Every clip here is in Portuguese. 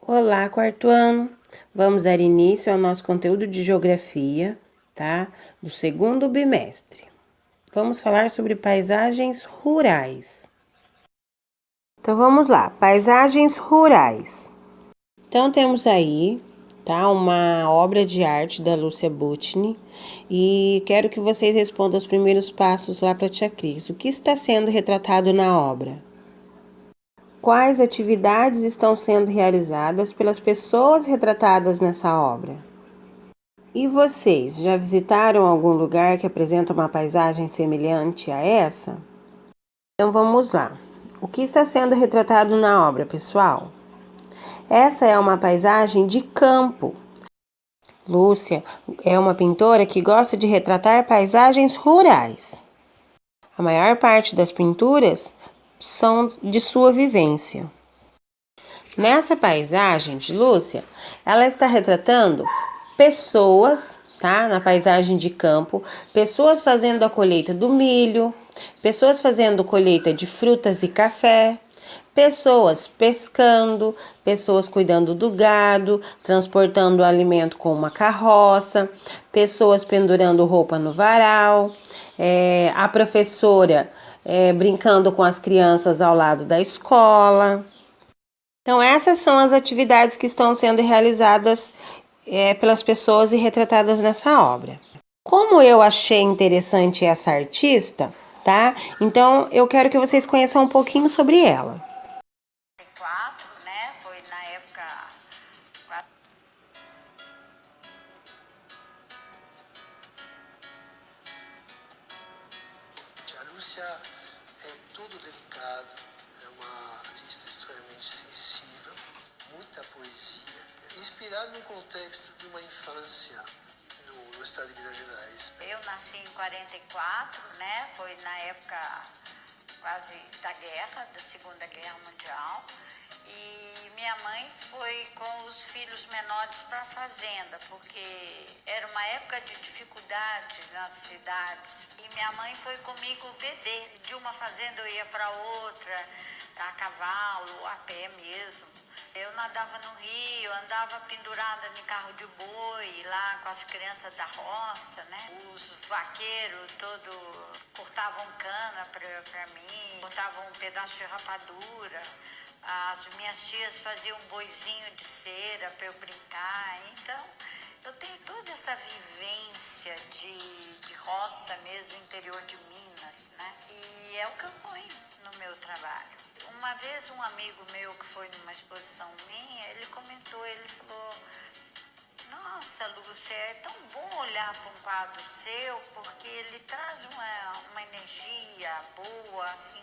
Olá, quarto ano! Vamos dar início ao nosso conteúdo de geografia, tá? Do segundo bimestre. Vamos falar sobre paisagens rurais. Então vamos lá, paisagens rurais. Então temos aí, tá? Uma obra de arte da Lúcia Butini e quero que vocês respondam os primeiros passos lá para a tia Cris. O que está sendo retratado na obra? Quais atividades estão sendo realizadas pelas pessoas retratadas nessa obra? E vocês já visitaram algum lugar que apresenta uma paisagem semelhante a essa? Então vamos lá. O que está sendo retratado na obra, pessoal? Essa é uma paisagem de campo. Lúcia é uma pintora que gosta de retratar paisagens rurais. A maior parte das pinturas são de sua vivência. Nessa paisagem de Lúcia, ela está retratando pessoas, tá? Na paisagem de campo, pessoas fazendo a colheita do milho, pessoas fazendo colheita de frutas e café, pessoas pescando, pessoas cuidando do gado, transportando o alimento com uma carroça, pessoas pendurando roupa no varal, a professora brincando com as crianças ao lado da escola. Então, essas são as atividades que estão sendo realizadas pelas pessoas e retratadas nessa obra. Como eu achei interessante essa artista, tá? Então, eu quero que vocês conheçam um pouquinho sobre ela. Né? Foi na época. A Lúcia é todo delicado, é uma artista extremamente sensível, muita poesia, inspirada no contexto de uma infância no estado de Minas Gerais. Eu nasci em 44, né? Foi na época quase da guerra, da Segunda Guerra Mundial. E minha mãe foi com os filhos menores para a fazenda, porque era uma época de dificuldade nas cidades. E minha mãe foi comigo bebê. De uma fazenda eu ia para outra, a cavalo, a pé mesmo. Eu nadava no rio, andava pendurada em carro de boi, lá com as crianças da roça, né? Os vaqueiros todos cortavam cana para mim, cortavam um pedaço de rapadura. As minhas tias faziam um boizinho de cera para eu brincar. Então, eu tenho toda essa vivência de roça mesmo, interior de Minas, né? E é o que eu ponho no meu trabalho. Uma vez um amigo meu que foi numa exposição minha, ele comentou, ele falou: nossa, Lúcia, é tão bom olhar para um quadro seu, porque ele traz uma energia boa, assim,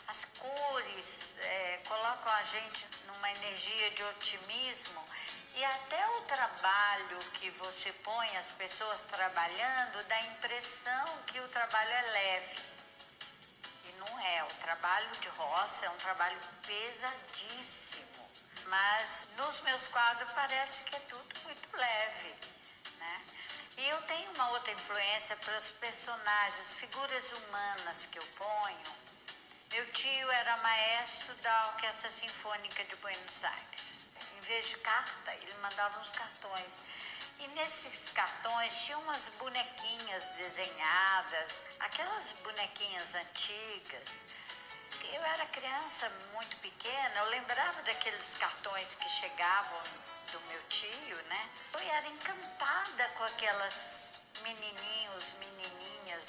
as cores colocam a gente numa energia de otimismo, e até o trabalho que você põe as pessoas trabalhando dá a impressão que o trabalho é leve. E não é, o trabalho de roça é um trabalho pesadíssimo. Mas nos meus quadros parece que é tudo muito leve, né? E eu tenho uma outra influência para os personagens, figuras humanas que eu ponho. Meu tio era maestro da Orquestra Sinfônica de Buenos Aires. Em vez de carta, ele mandava uns cartões. E nesses cartões tinha umas bonequinhas desenhadas, aquelas bonequinhas antigas. Eu era criança muito pequena, eu lembrava daqueles cartões que chegavam do meu tio, né? Eu era encantada com aquelas menininhos, menininhas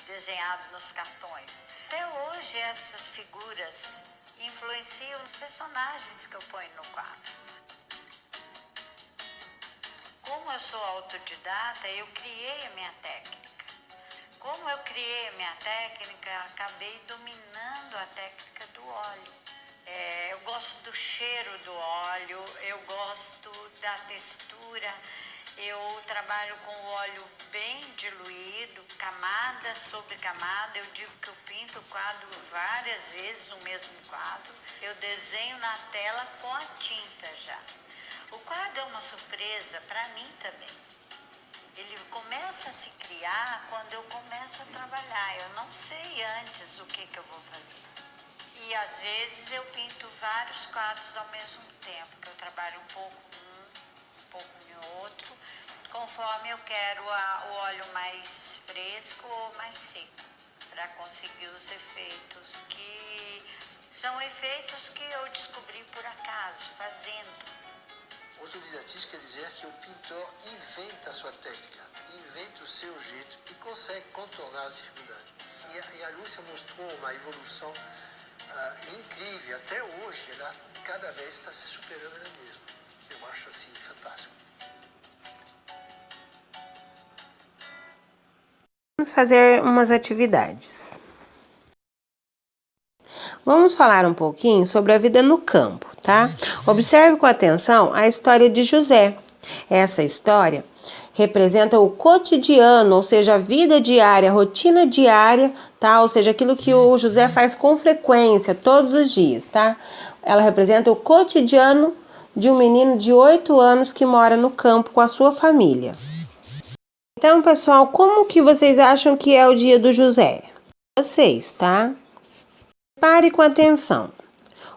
desenhados nos cartões. Até hoje essas figuras influenciam os personagens que eu ponho no quadro. Como eu sou autodidata, eu criei a minha técnica. Como eu criei a minha técnica, acabei dominando a técnica do óleo. Eu gosto do cheiro do óleo, eu gosto da textura. Eu trabalho com o óleo bem diluído, camada sobre camada. Eu digo que eu pinto o quadro várias vezes, o mesmo quadro. Eu desenho na tela com a tinta já. O quadro é uma surpresa para mim também. Ele começa a se criar quando eu começo a trabalhar. Eu não sei antes o que eu vou fazer. E às vezes eu pinto vários quadros ao mesmo tempo, que eu trabalho conforme eu quero o óleo mais fresco ou mais seco, para conseguir os efeitos que são efeitos que eu descobri por acaso, fazendo. Autodidatismo quer dizer que o pintor inventa a sua técnica, inventa o seu jeito e consegue contornar as dificuldades. E a Lúcia mostrou uma evolução incrível. Até hoje, ela cada vez está se superando ela mesma, que eu acho assim fantástico. Vamos fazer umas atividades. Vamos falar um pouquinho sobre a vida no campo, tá? Observe com atenção a história de José. Essa história representa o cotidiano, ou seja, a vida diária, a rotina diária, tá? Ou seja, aquilo que o José faz com frequência, todos os dias, tá? Ela representa o cotidiano de um menino de 8 anos que mora no campo com a sua família. Então, pessoal, como que vocês acham que é o dia do José? Vocês, tá? Pare com atenção.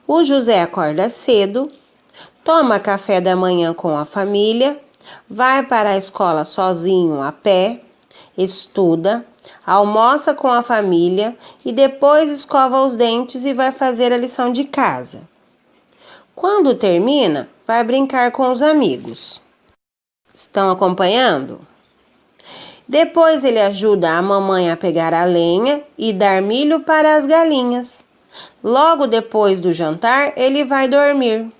O José acorda cedo, toma café da manhã com a família, vai para a escola sozinho a pé, estuda, almoça com a família e depois escova os dentes e vai fazer a lição de casa. Quando termina, vai brincar com os amigos. Estão acompanhando? Depois ele ajuda a mamãe a pegar a lenha e dar milho para as galinhas. Logo depois do jantar, ele vai dormir.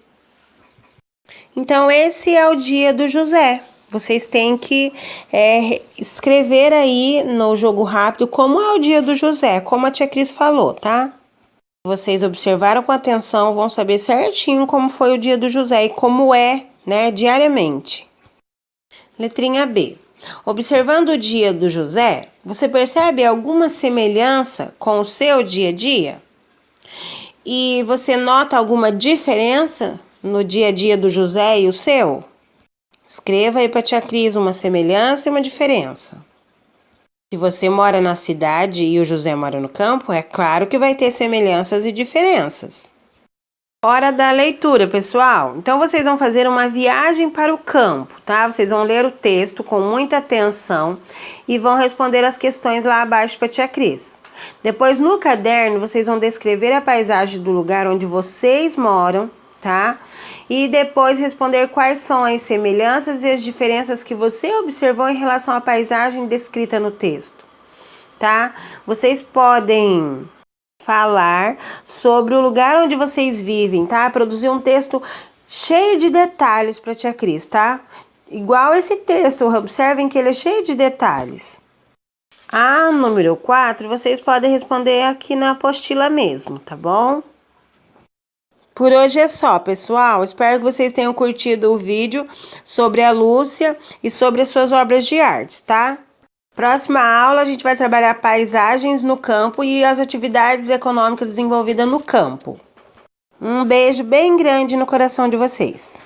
Então, esse é o dia do José. Vocês têm que escrever aí no jogo rápido como é o dia do José, como a tia Cris falou, tá? Vocês observaram com atenção, vão saber certinho como foi o dia do José e como é, né, diariamente. Letrinha B. Observando o dia do José, você percebe alguma semelhança com o seu dia a dia? E você nota alguma diferença no dia a dia do José e o seu? Escreva aí para a tia Cris uma semelhança e uma diferença. Se você mora na cidade e o José mora no campo, é claro que vai ter semelhanças e diferenças. Hora da leitura, pessoal. Então, vocês vão fazer uma viagem para o campo, tá? Vocês vão ler o texto com muita atenção e vão responder as questões lá abaixo para a tia Cris. Depois, no caderno, vocês vão descrever a paisagem do lugar onde vocês moram, tá? E depois responder quais são as semelhanças e as diferenças que você observou em relação à paisagem descrita no texto, tá? Vocês podem falar sobre o lugar onde vocês vivem, tá? Produzir um texto cheio de detalhes para a tia Cris, tá? Igual esse texto, observem que ele é cheio de detalhes. A número 4, vocês podem responder aqui na apostila mesmo, tá bom? Por hoje é só, pessoal. Espero que vocês tenham curtido o vídeo sobre a Lúcia e sobre as suas obras de arte, tá? Próxima aula, a gente vai trabalhar paisagens no campo e as atividades econômicas desenvolvidas no campo. Um beijo bem grande no coração de vocês.